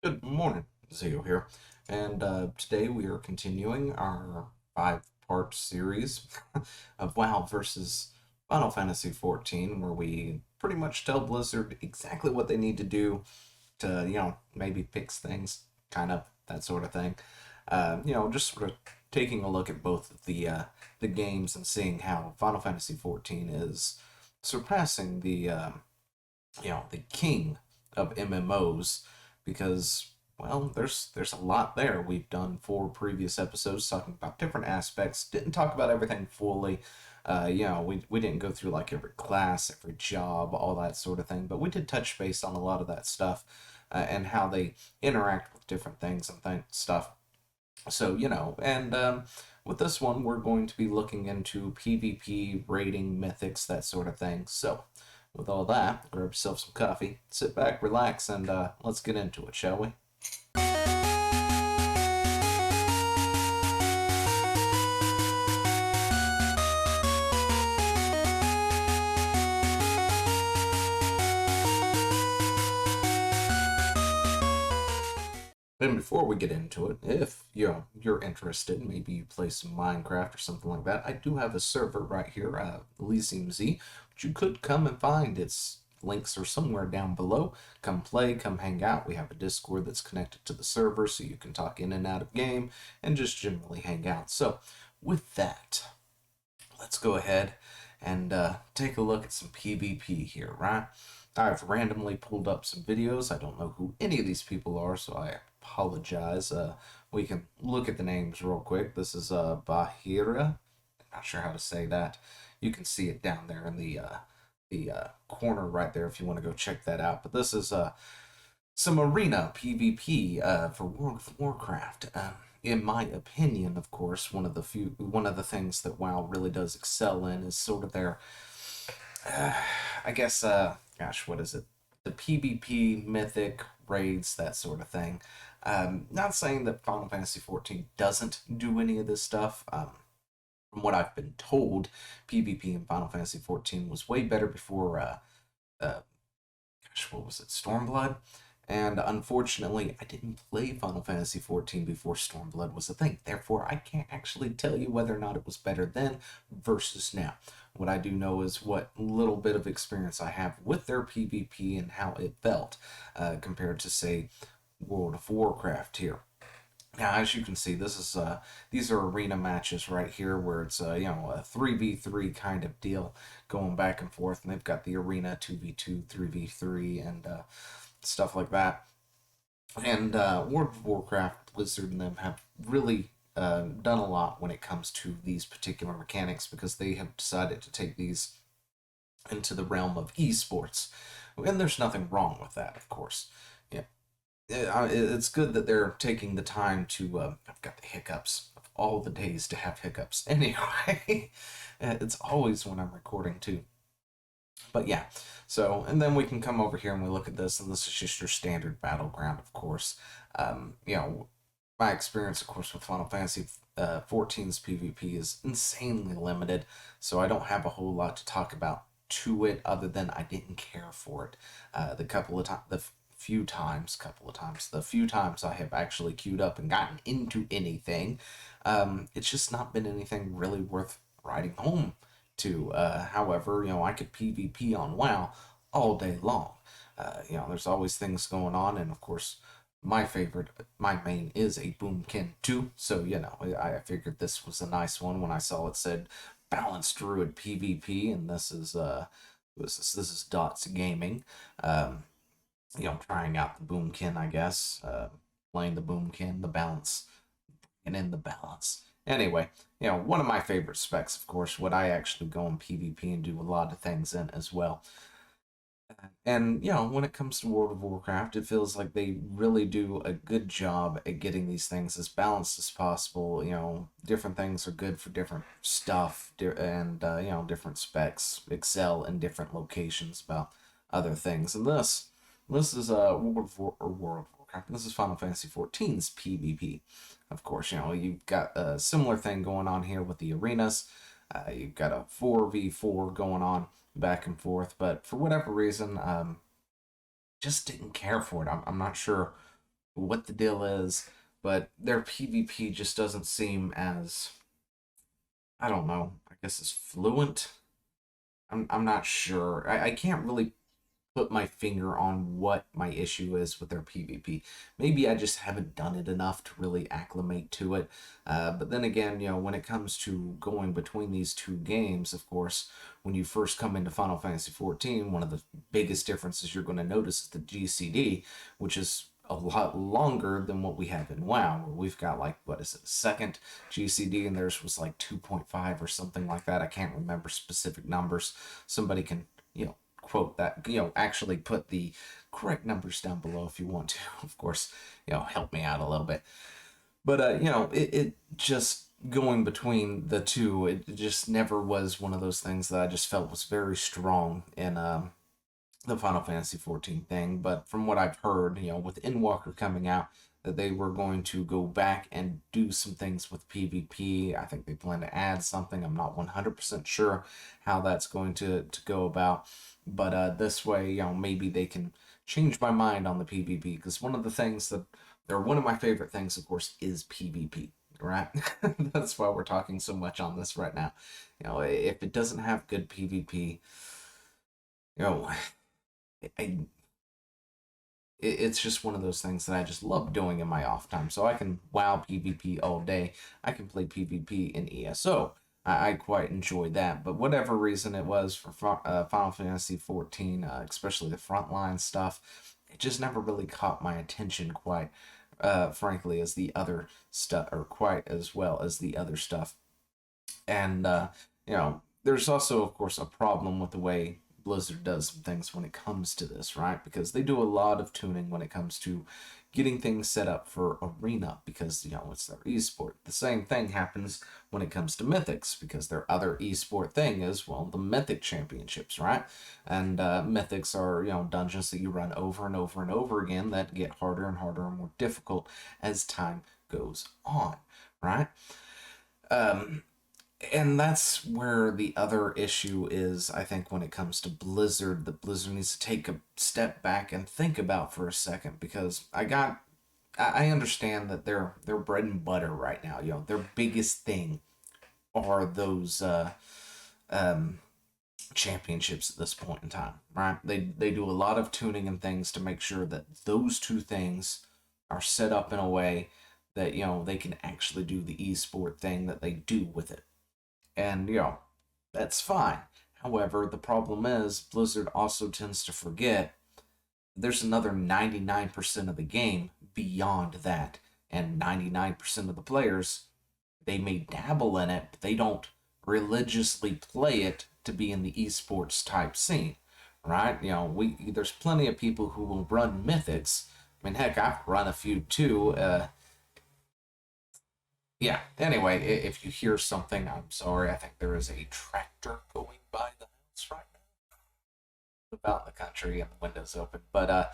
Good morning, Zio here, and today we are continuing our five-part series of WoW versus Final Fantasy XIV, where we pretty much tell Blizzard exactly what they need to do to, maybe fix things, kind of that sort of thing. Just sort of taking a look at both of the games and seeing how Final Fantasy XIV is surpassing the king of MMOs because there's a lot there. We've done four previous episodes talking about different aspects. Didn't talk about everything fully. We didn't go through like every class, every job, all that sort of thing, but we did touch base on a lot of that stuff and how they interact with different things and stuff. So, with this one, we're going to be looking into PvP, rating, mythics, that sort of thing. So, with all that, grab yourself some coffee, sit back, relax, and let's get into it, shall we? And before we get into it, if you're interested, maybe you play some Minecraft or something like that, I do have a server right here, Elysium Z, which you could come and find. Its links are somewhere down below. Come play, come hang out. We have a Discord that's connected to the server, so you can talk in and out of game and just generally hang out. So, with that, let's go ahead and take a look at some PvP here, right? I've randomly pulled up some videos. I don't know who any of these people are, so I apologize. We can look at the names real quick. This is Bahira. Not sure how to say that. You can see it down there in the corner right there if you want to go check that out. But this is some arena PvP for World of Warcraft. In my opinion, of course, one of the things that WoW really does excel in is sort of their, uh, I guess, gosh, what is it? The PvP, Mythic, raids, that sort of thing. Not saying that Final Fantasy XIV doesn't do any of this stuff. From what I've been told, PvP in Final Fantasy XIV was way better before uh, gosh, what was it, Stormblood? And unfortunately, I didn't play Final Fantasy XIV before Stormblood was a thing. Therefore, I can't actually tell you whether or not it was better then versus now. What I do know is what little bit of experience I have with their PvP and how it felt compared to, say, World of Warcraft here. Now, as you can see, these are arena matches right here, where it's a 3v3 kind of deal, going back and forth, and they've got the arena 2v2, 3v3, and stuff like that. And World of Warcraft, Blizzard, and them have really done a lot when it comes to these particular mechanics because they have decided to take these into the realm of esports, and there's nothing wrong with that, of course. Yeah, it's good that they're taking the time to. I've got the hiccups of all the days to have hiccups. Anyway, it's always when I'm recording too. But yeah, so and then we can come over here and we look at this, and this is just your standard battleground, of course. My experience, of course, with Final Fantasy 14's PvP is insanely limited, so I don't have a whole lot to talk about to it other than I didn't care for it. The few times I have actually queued up and gotten into anything, it's just not been anything really worth writing home to. However, I could PvP on WoW all day long. There's always things going on, and of course, my main is a Boomkin too. So I figured this was a nice one when I saw it said balanced druid PvP, and this is Dots Gaming. Um, trying out the Boomkin, I guess. Playing the Boomkin, the balance, and in the balance. Anyway, one of my favorite specs, of course, what I actually go in PvP and do a lot of things in as well. And, when it comes to World of Warcraft, it feels like they really do a good job at getting these things as balanced as possible. Different things are good for different stuff, and, different specs excel in different locations about other things. And this is World of Warcraft. This is Final Fantasy XIV's PvP. Of course, you've got a similar thing going on here with the arenas. You've got a 4v4 going on back and forth, but for whatever reason, just didn't care for it. I'm not sure what the deal is, but their PvP just doesn't seem as, I don't know, I guess as fluent. I'm not sure. I can't really put my finger on what my issue is with their PvP. Maybe I just haven't done it enough to really acclimate to it. But then again, when it comes to going between these two games, of course, when you first come into Final Fantasy XIV, one of the biggest differences you're going to notice is the GCD, which is a lot longer than what we have in WoW, where we've got like, what is it, a second GCD, and theirs was like 2.5 or something like that. I can't remember specific numbers. Somebody can, quote that, actually put the correct numbers down below if you want to. Of course, help me out a little bit. But, it just going between the two, it just never was one of those things that I just felt was very strong in the Final Fantasy 14 thing. But from what I've heard, with Endwalker coming out, that they were going to go back and do some things with PvP. I think they plan to add something. I'm not 100% sure how that's going to go about. But this way, maybe they can change my mind on the PvP, because one of the things that, or one of my favorite things, of course, is PvP, right? That's why we're talking so much on this right now. If it doesn't have good PvP, you know, I, it's just one of those things that I just love doing in my off time. So I can WoW PvP all day. I can play PvP in ESO. I quite enjoy that. But whatever reason it was for Final Fantasy 14, especially the frontline stuff, it just never really caught my attention quite, frankly, as the other stuff, or quite as well as the other stuff. And there's also, of course, a problem with the way Blizzard does some things when it comes to this, right? Because they do a lot of tuning when it comes to getting things set up for Arena, because it's their esport. The same thing happens when it comes to Mythics, because their other esport thing is, well, the Mythic championships, right? And Mythics are dungeons that you run over and over and over again that get harder and harder and more difficult as time goes on, right? Um, and that's where the other issue is, I think, when it comes to Blizzard, that Blizzard needs to take a step back and think about for a second, because I understand that their bread and butter right now, their biggest thing are those um, championships at this point in time, right? They do a lot of tuning and things to make sure that those two things are set up in a way that they can actually do the esport thing that they do with it. And, that's fine. However, the problem is Blizzard also tends to forget there's another 99% of the game beyond that. And 99% of the players, they may dabble in it, but they don't religiously play it to be in the esports type scene, right? There's plenty of people who will run mythics. I mean, heck, I've run a few too. Yeah, anyway, if you hear something, I'm sorry. I think there is a tractor going by the house right now. About the country and the windows open. But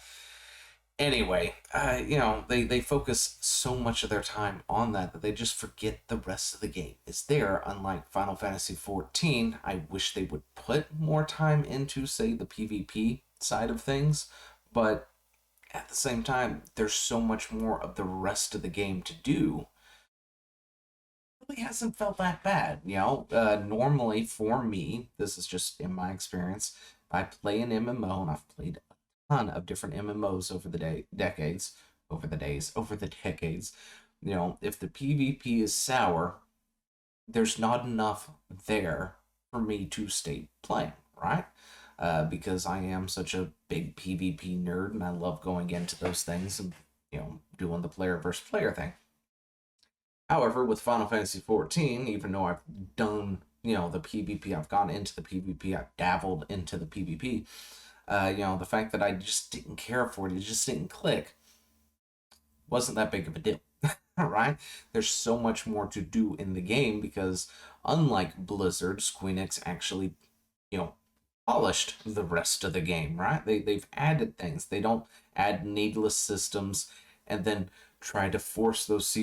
anyway, they focus so much of their time on that they just forget the rest of the game is there. Unlike Final Fantasy 14, I wish they would put more time into, say, the PvP side of things. But at the same time, there's so much more of the rest of the game to do. Really hasn't felt that bad. Normally for me, this is just in my experience, I play an MMO, and I've played a ton of different MMOs over the decades, over the decades. If the PvP is sour, there's not enough there for me to stay playing, right? Because I am such a big PvP nerd, and I love going into those things and doing the player versus player thing. However, with Final Fantasy 14, even though I've done, the PvP, I've gone into the PvP, I've dabbled into the PvP, the fact that I just didn't care for it, it just didn't click, wasn't that big of a deal. Right? There's so much more to do in the game, because unlike Blizzard, Squeenix actually, you know, polished the rest of the game, right? They've added things. They don't add needless systems and then try to force those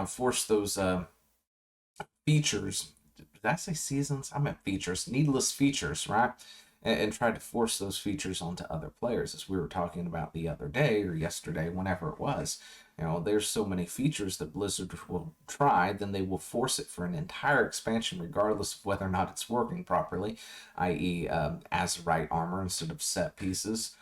force those features. Did I say seasons? I meant features. Needless features, right? and try to force those features onto other players, as we were talking about the other day or yesterday, whenever it was. There's so many features that Blizzard will try, then they will force it for an entire expansion, regardless of whether or not it's working properly, i.e., Azerite armor instead of set pieces,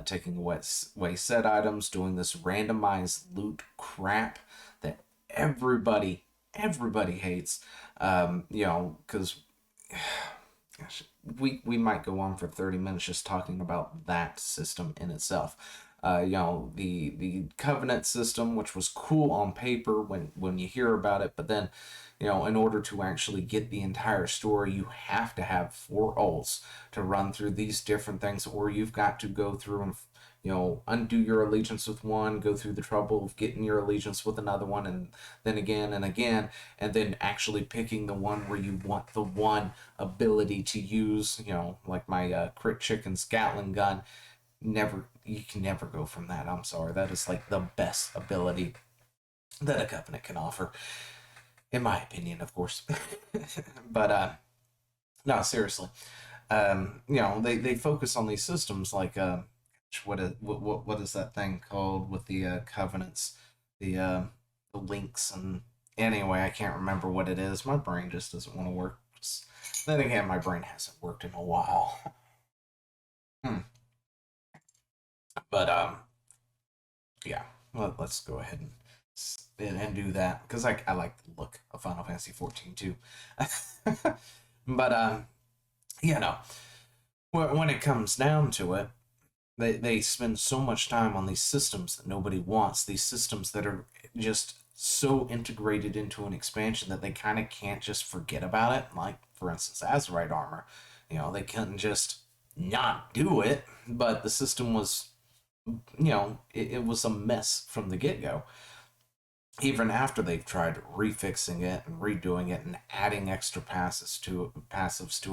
taking away set items, doing this randomized loot crap that everybody hates. Because gosh, we might go on for 30 minutes just talking about that system in itself. The Covenant system, which was cool on paper when you hear about it, but then, in order to actually get the entire story, you have to have 4 ults to run through these different things, or you've got to go through and undo your allegiance with one, go through the trouble of getting your allegiance with another one, and then again and again, and then actually picking the one where you want the one ability to use, like my crit chicken's Gatling gun. You can never go from that. I'm sorry. That is like the best ability that a Covenant can offer, in my opinion, of course. But no, seriously. They focus on these systems like what is that thing called with the covenants, the links, and anyway, I can't remember what it is. My brain just doesn't want to work. Then again, my brain hasn't worked in a while. Hmm. But yeah, let's go ahead and do that because I like the look of Final Fantasy 14 too. But you when it comes down to it, they spend so much time on these systems that nobody wants, these systems that are just so integrated into an expansion that they kind of can't just forget about it. Like, for instance, Azerite armor. They couldn't just not do it, but the system was, it was a mess from the get go. Even after they've tried refixing it and redoing it and adding extra passives to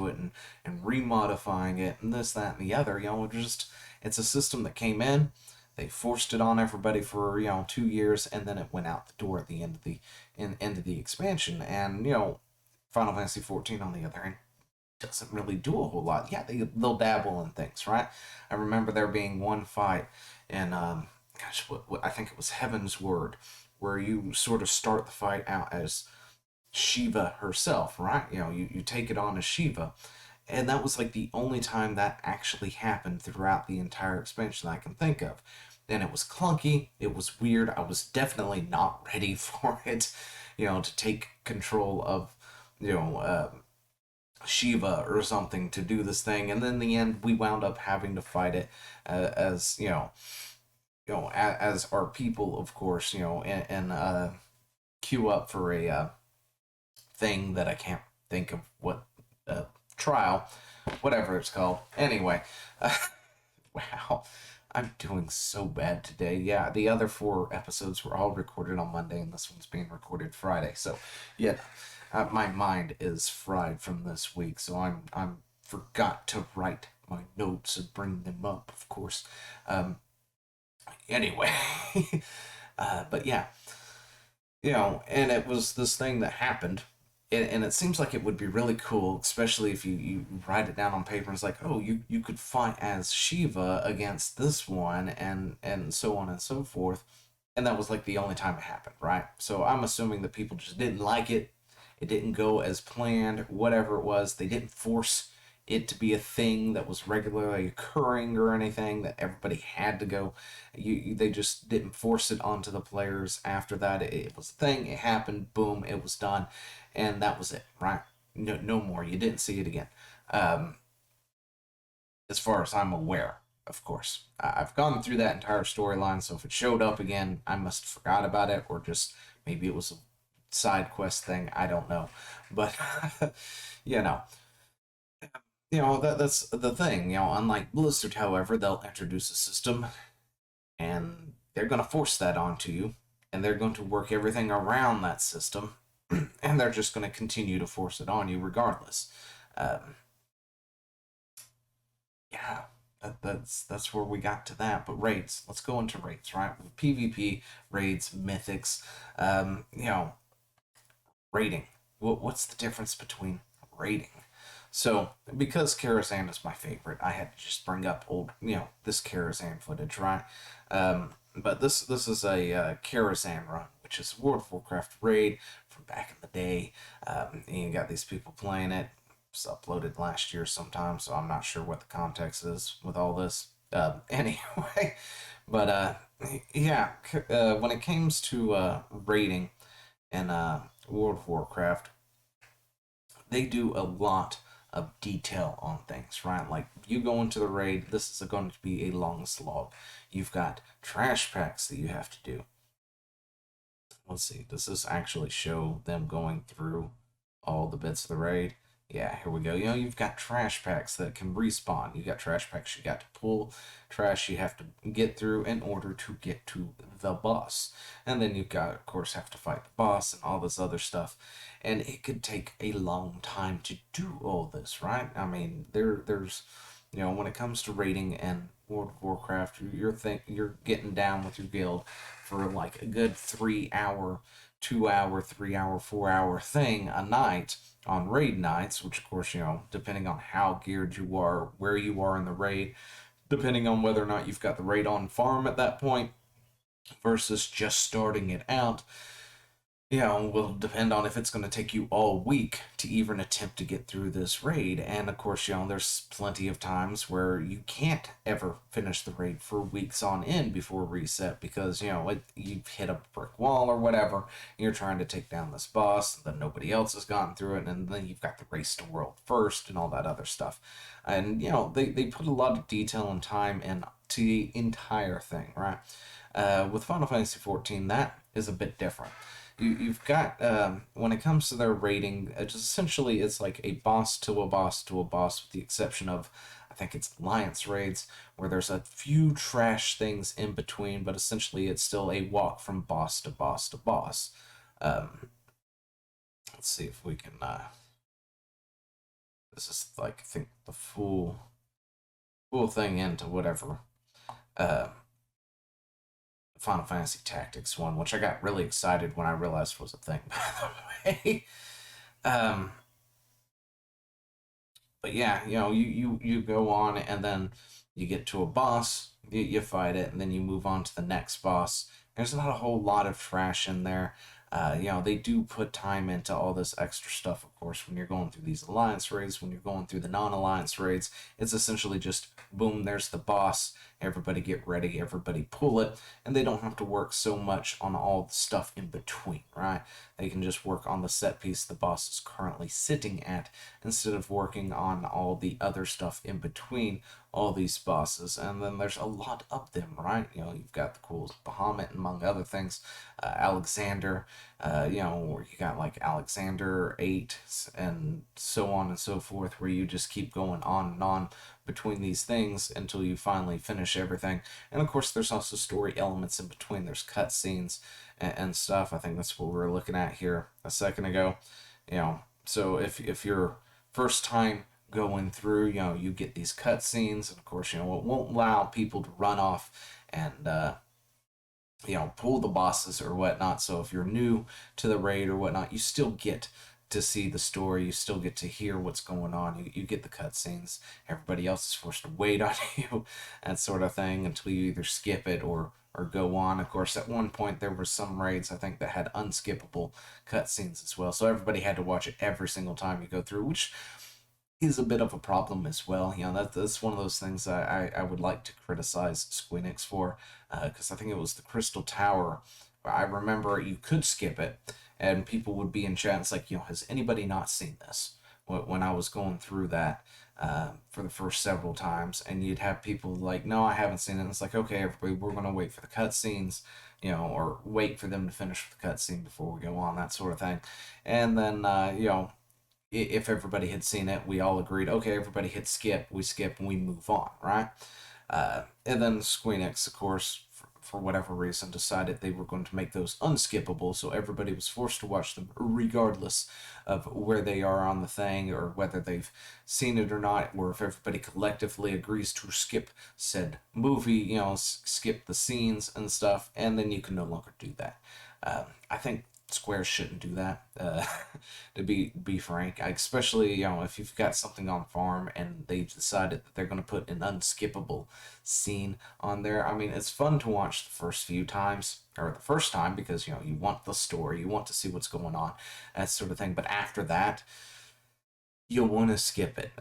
it and remodifying it and this, that, and the other, it's a system that came in, they forced it on everybody for 2 years, and then it went out the door at the end of the expansion. And Final Fantasy 14 on the other hand doesn't really do a whole lot. Yeah, they'll dabble in things, right? I remember there being one fight in what I think it was Heaven's Word, where you sort of start the fight out as Shiva herself, right? You take it on as Shiva. And that was like the only time that actually happened throughout the entire expansion that I can think of. And it was clunky, it was weird, I was definitely not ready for it, to take control of, you know, uh, Shiva or something to do this thing. And then in the end, we wound up having to fight it as, as our people, of course, and queue up for a thing that I can't think of what trial, whatever it's called. Anyway, wow, I'm doing so bad today. Yeah, the other 4 episodes were all recorded on Monday, and this one's being recorded Friday. So, yeah, my mind is fried from this week. So I'm forgot to write my notes and bring them up, of course. Anyway, but yeah, and it was this thing that happened, and it seems like it would be really cool, especially if you write it down on paper and it's like, oh, you could fight as Shiva against this one, and so on and so forth. And that was like the only time it happened, right? So I'm assuming that people just didn't like it. It didn't go as planned, whatever it was. They didn't force it to be a thing that was regularly occurring or anything that everybody had to go. They just didn't force it onto the players. After that, it was a thing. It happened. Boom. It was done, and that was it. Right? No more. You didn't see it again. Um, as far as I'm aware, of course. I've gone through that entire storyline, so if it showed up again, I must have forgot about it, or just maybe it was a side quest thing. I don't know, but you know, that's the thing. Unlike Blizzard, however, they'll introduce a system and they're going to force that onto you, and they're going to work everything around that system, and they're just going to continue to force it on you regardless. Um, yeah, that's where we got to that. But raids, let's go into raids, right? PvP raids, mythics, um, you know, raiding. What's the difference between raiding? So, because Karazhan is my favorite, I had to just bring up old, this Karazhan footage, right? But this is a Karazhan run, which is a World of Warcraft raid from back in the day. And you got these people playing it. It was uploaded last year sometime, so I'm not sure what the context is with all this. Anyway, but yeah, when it comes to raiding in World of Warcraft, they do a lot of detail on things, right? Like you go into the raid, this is going to be a long slog. You've got trash packs that you have to do. Let's see, does this actually show them going through all the bits of the raid? Yeah, here we go. You've got trash packs that can respawn. You got trash packs you got to pull, trash you have to get through in order to get to the boss. And then you've got, of course, have to fight the boss and all this other stuff. And it could take a long time to do all this, right? I mean, there's when it comes to raiding and World of Warcraft, you're getting down with your guild for like a good 3 hour, 2 hour, 3 hour, 4 hour thing a night on raid nights, which of course, depending on how geared you are, where you are in the raid, depending on whether or not you've got the raid on farm at that point versus just starting it out, will depend on if it's going to take you all week to even attempt to get through this raid. And of course, there's plenty of times where you can't ever finish the raid for weeks on end before reset because, you've hit a brick wall or whatever. And you're trying to take down this boss, and then nobody else has gotten through it, and then you've got the race to world first and all that other stuff. And, they put a lot of detail and time into the entire thing, right? With Final Fantasy XIV, that is a bit different. You've got when it comes to their rating, essentially it's like a boss to a boss to a boss, with the exception of I think it's alliance raids where there's a few trash things in between, but essentially it's still a walk from boss to boss to boss. Um, let's see if we can. This is like I think the full thing into whatever. Uh, Final Fantasy Tactics one, which I got really excited when I realized was a thing, by the way. Um, but yeah, you go on and then you get to a boss, you fight it, and then you move on to the next boss. There's not a whole lot of trash in there. They do put time into all this extra stuff, of course, when you're going through these alliance raids, when you're going through the non-alliance raids. It's essentially just, boom, there's the boss. Everybody get ready, everybody pull it, and they don't have to work so much on all the stuff in between, right? They can just work on the set piece the boss is currently sitting at instead of working on all the other stuff in between all these bosses. And then there's a lot of them, right? You've got the cool Bahamut, among other things, Alexander, where you got like Alexander 8 and so on and so forth, where you just keep going on and on between these things until you finally finish everything. And of course, there's also story elements in between. There's cutscenes and stuff. I think that's what we were looking at here a second ago. So if you're first time going through, you get these cutscenes, and of course, it won't allow people to run off and pull the bosses or whatnot. So if you're new to the raid or whatnot, you still get to see the story. You still get to hear what's going on. You get the cutscenes. Everybody else is forced to wait on you, that sort of thing, until you either skip it or go on. Of course, at one point there were some raids I think that had unskippable cutscenes as well. So everybody had to watch it every single time you go through, which is a bit of a problem as well. That's one of those things I would like to criticize Squeenix for, because I think it was the Crystal Tower. I remember you could skip it, and people would be in chat. It's like, has anybody not seen this? When I was going through that for the first several times, and you'd have people like, no, I haven't seen it. And it's like, okay, everybody, we're gonna wait for the cutscenes, or wait for them to finish the cutscene before we go on, that sort of thing. And then, if everybody had seen it, we all agreed, okay, everybody hit skip, we skip, and we move on, right? And then Squeenix, of course, for whatever reason, decided they were going to make those unskippable, so everybody was forced to watch them regardless of where they are on the thing or whether they've seen it or not, or if everybody collectively agrees to skip said movie, skip the scenes and stuff, and then you can no longer do that. I think Square shouldn't do that. To be frank, especially if you've got something on farm and they've decided that they're going to put an unskippable scene on there. I mean, it's fun to watch the first few times or the first time because you want the story, you want to see what's going on, that sort of thing. But after that, you'll want to skip it.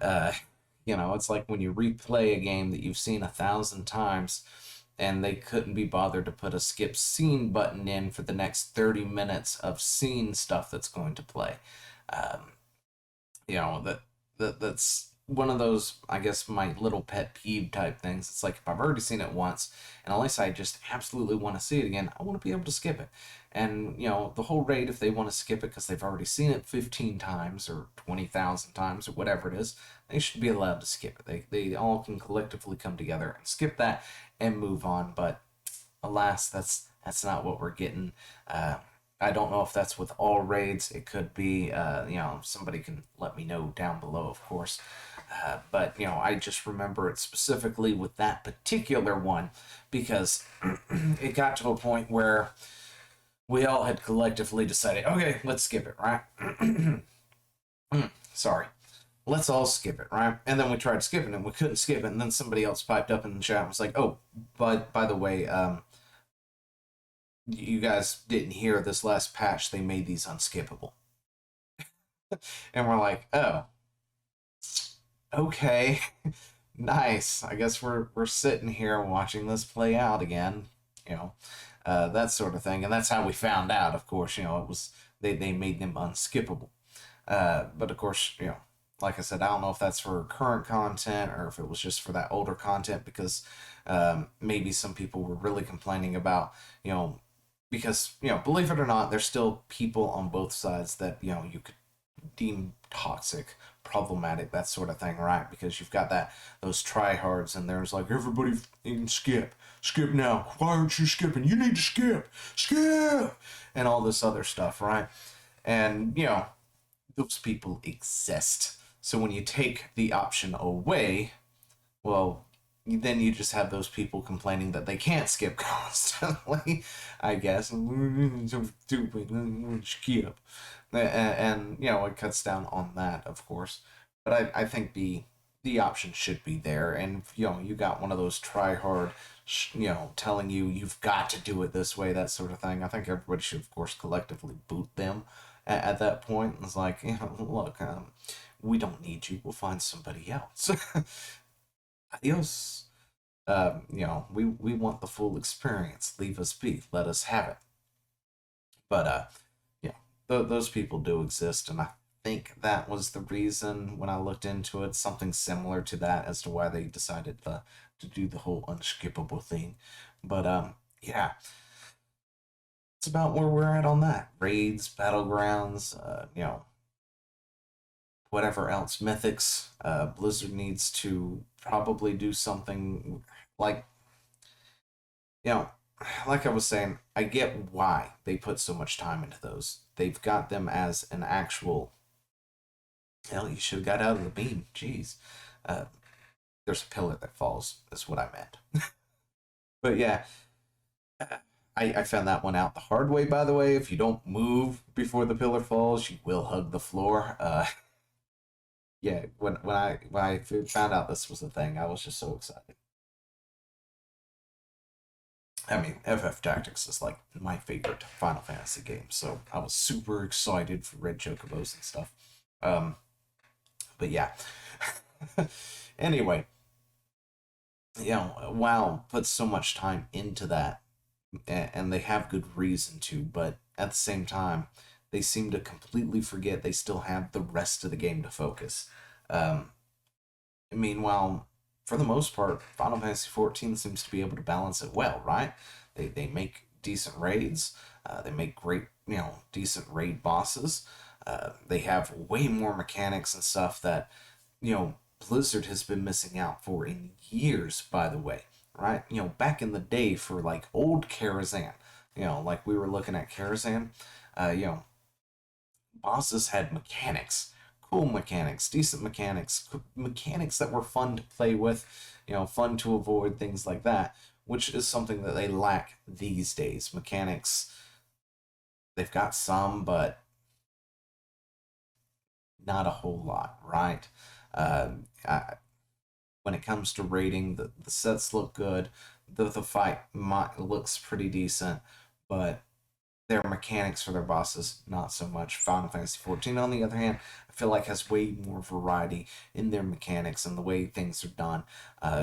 It's like when you replay a game that you've seen 1,000 times and they couldn't be bothered to put a skip scene button in for the next 30 minutes of scene stuff that's going to play. Um, that's one of those, I guess, my little pet peeve type things. It's like if I've already seen it once and unless I just absolutely want to see it again, I want to be able to skip it. And the whole raid, if they want to skip it because they've already seen it 15 times or 20,000 times or whatever it is, they should be allowed to skip it. They all can collectively come together and skip that and move on. But alas, that's not what we're getting. I don't know if that's with all raids. It could be, somebody can let me know down below, of course. But I just remember it specifically with that particular one because it got to a point where we all had collectively decided, okay, let's skip it, right? Sorry. Let's all skip it, right? And then we tried skipping it, and we couldn't skip it, and then somebody else piped up in the chat and was like, oh, but by the way, you guys didn't hear this last patch, they made these unskippable. And we're like, oh, okay. Nice. I guess we're sitting here watching this play out again, that sort of thing. And that's how we found out, of course, it was they made them unskippable. But of course, like I said, I don't know if that's for current content or if it was just for that older content because maybe some people were really complaining about, because, believe it or not, there's still people on both sides that, you could deem toxic, problematic, that sort of thing, right? Because you've got those tryhards and there's like, everybody can skip now. Why aren't you skipping? You need to skip, and all this other stuff, right? And those people exist. So when you take the option away, well, then you just have those people complaining that they can't skip constantly, I guess. So stupid, skip. And it cuts down on that, of course. But I think the option should be there. And, you got one of those try hard, telling you've got to do it this way, that sort of thing. I think everybody should, of course, collectively boot them at that point. It's like, look, we don't need you. We'll find somebody else. Adios. We want the full experience. Leave us be. Let us have it. But yeah, those people do exist, and I think that was the reason when I looked into it, something similar to that as to why they decided to do the whole unskippable thing. But yeah, it's about where we're at on that. Raids, battlegrounds, whatever else, mythics. Blizzard needs to probably do something like, you know, like I was saying, I get why they put so much time into those. They've got them as an actual. Hell, you should have got out of the beam. Jeez. Uh, there's a pillar that falls, is what I meant. But yeah, I found that one out the hard way, by the way. If you don't move before the pillar falls, you will hug the floor. Yeah, when I found out this was a thing, I was just so excited. I mean, FF Tactics is like my favorite Final Fantasy game, so I was super excited for Red Chocobos and stuff. Um, but yeah. Anyway, WoW puts so much time into that, and they have good reason to, but at the same time, they seem to completely forget they still have the rest of the game to focus. Um, Meanwhile, for the most part, Final Fantasy XIV seems to be able to balance it well, right? They make decent raids. They make great, decent raid bosses. They have way more mechanics and stuff that, Blizzard has been missing out for in years, by the way, right? Back in the day for like old Karazhan, like we were looking at Karazhan, bosses had mechanics, cool mechanics, decent mechanics, mechanics that were fun to play with, fun to avoid, things like that, which is something that they lack these days. Mechanics they've got some, but not a whole lot, right? When it comes to rating, the sets look good. The fight looks pretty decent, but their mechanics for their bosses, not so much. Final Fantasy XIV, on the other hand, I feel like has way more variety in their mechanics and the way things are done.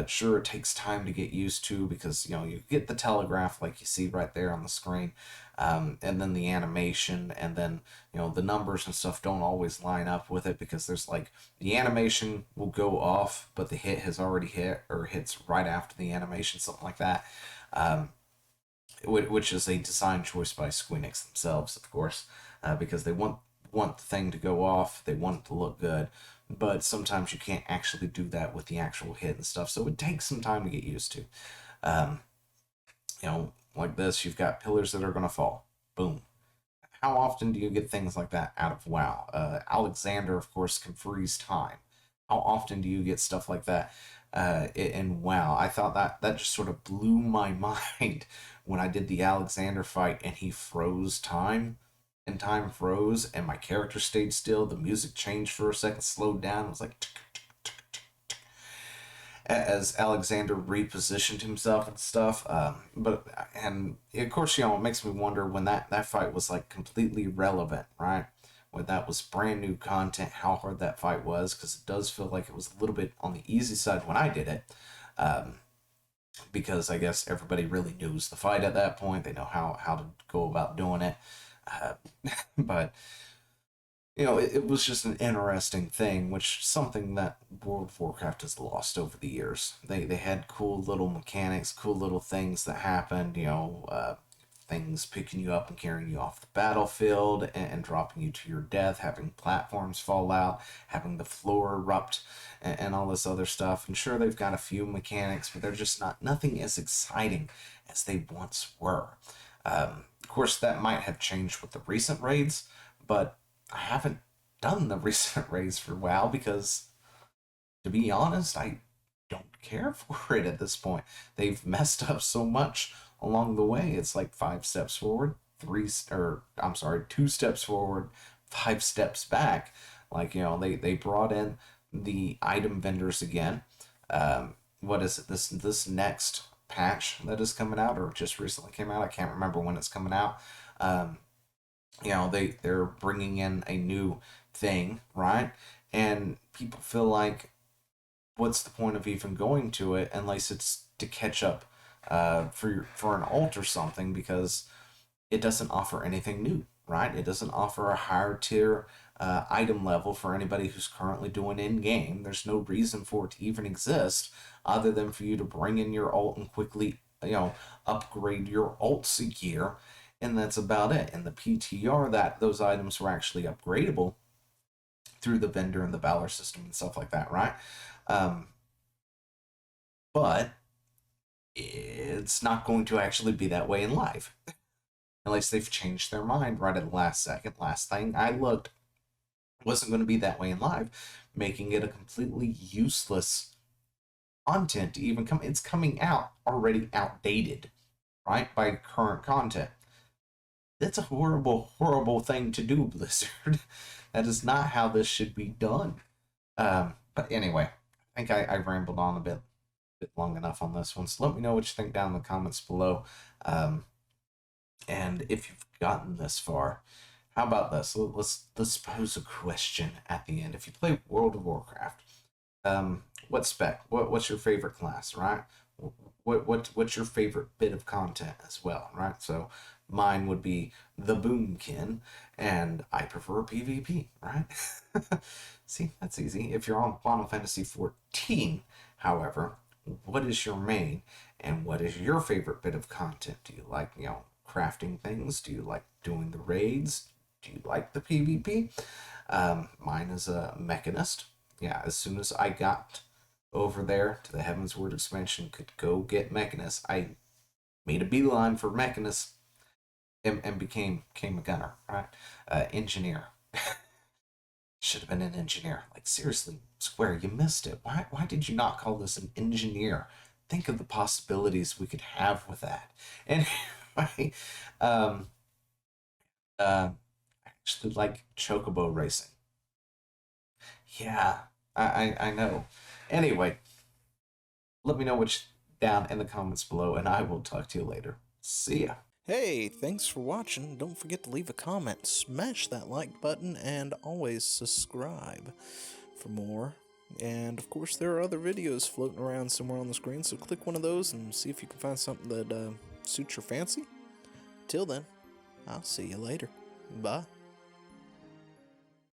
Sure, it takes time to get used to because you get the telegraph like you see right there on the screen, and then the animation, and then the numbers and stuff don't always line up with it because there's like the animation will go off, but the hit has already hit or hits right after the animation, something like that. Um, which is a design choice by Squeenix themselves, of course, because they want the thing to go off, they want it to look good, but sometimes you can't actually do that with the actual hit and stuff, so it takes some time to get used to. Um, like this, you've got pillars that are going to fall. Boom. How often do you get things like that out of WoW? Alexander, of course, can freeze time. How often do you get stuff like that in WoW? I thought that just sort of blew my mind when I did the Alexander fight and he froze time, and time froze, and my character stayed still. The music changed for a second, slowed down. It was like as Alexander repositioned himself and stuff. But and of course, it makes me wonder when that fight was like completely relevant, right? When that was brand new content, how hard that fight was, because it does feel like it was a little bit on the easy side when I did it. Um, because I guess everybody really knows the fight at that point. They know how to go about doing it. Uh, but it was just an interesting thing, which something that World of Warcraft has lost over the years. They had cool little mechanics, cool little things that happened. Things picking you up and carrying you off the battlefield and dropping you to your death, having platforms fall out, having the floor erupt, and all this other stuff. And sure, they've got a few mechanics, but they're just nothing as exciting as they once were. Of course, that might have changed with the recent raids, but I haven't done the recent raids for WoW because, to be honest, I don't care for it at this point. They've messed up so much along the way. It's like 5 steps forward, two steps forward, 5 steps back. Like, they brought in the item vendors again. What is it? This next patch that is coming out, or just recently came out. I can't remember when it's coming out. Um, they're bringing in a new thing, right? And people feel like, what's the point of even going to it unless it's to catch up for an alt or something, because it doesn't offer anything new, right? It doesn't offer a higher tier item level for anybody who's currently doing in game. There's no reason for it to even exist other than for you to bring in your alt and quickly, upgrade your alt's gear, and that's about it. And the PTR, that those items were actually upgradable through the vendor and the Valor system and stuff like that, right? Um, but it's not going to actually be that way in live unless they've changed their mind right at the last second. Last thing I looked, wasn't going to be that way in live, making it a completely useless content to even come. It's coming out already outdated, right, by current content. That's a horrible, horrible thing to do, Blizzard. That is not how this should be done. But anyway, I think I rambled on a bit long enough on this one. So let me know what you think down in the comments below. Um, and if you've gotten this far, how about this? Let's pose a question at the end. If you play World of Warcraft, what spec? What's your favorite class, right? What's your favorite bit of content as well, right? So mine would be the Boomkin, and I prefer PvP, right? See, that's easy. If you're on Final Fantasy XIV, however, what is your main, and what is your favorite bit of content? Do you like, crafting things? Do you like doing the raids? Do you like the PvP? Mine is a mechanist. Yeah, as soon as I got over there to the Heaven's Word expansion, could go get mechanist, I made a beeline for mechanist and became a gunner, right? Engineer. Should have been an engineer. Like, seriously, Square, you missed it. Why did you not call this an engineer? Think of the possibilities we could have with that. Anyway, um, Uh, I actually like chocobo racing. Yeah, I know. Anyway, let me know which down in the comments below, and I will talk to you later. See ya. Hey, thanks for watching. Don't forget to leave a comment, smash that like button, and always subscribe for more. And of course, there are other videos floating around somewhere on the screen, so click one of those and see if you can find something that suits your fancy. Till then, I'll see you later. Bye.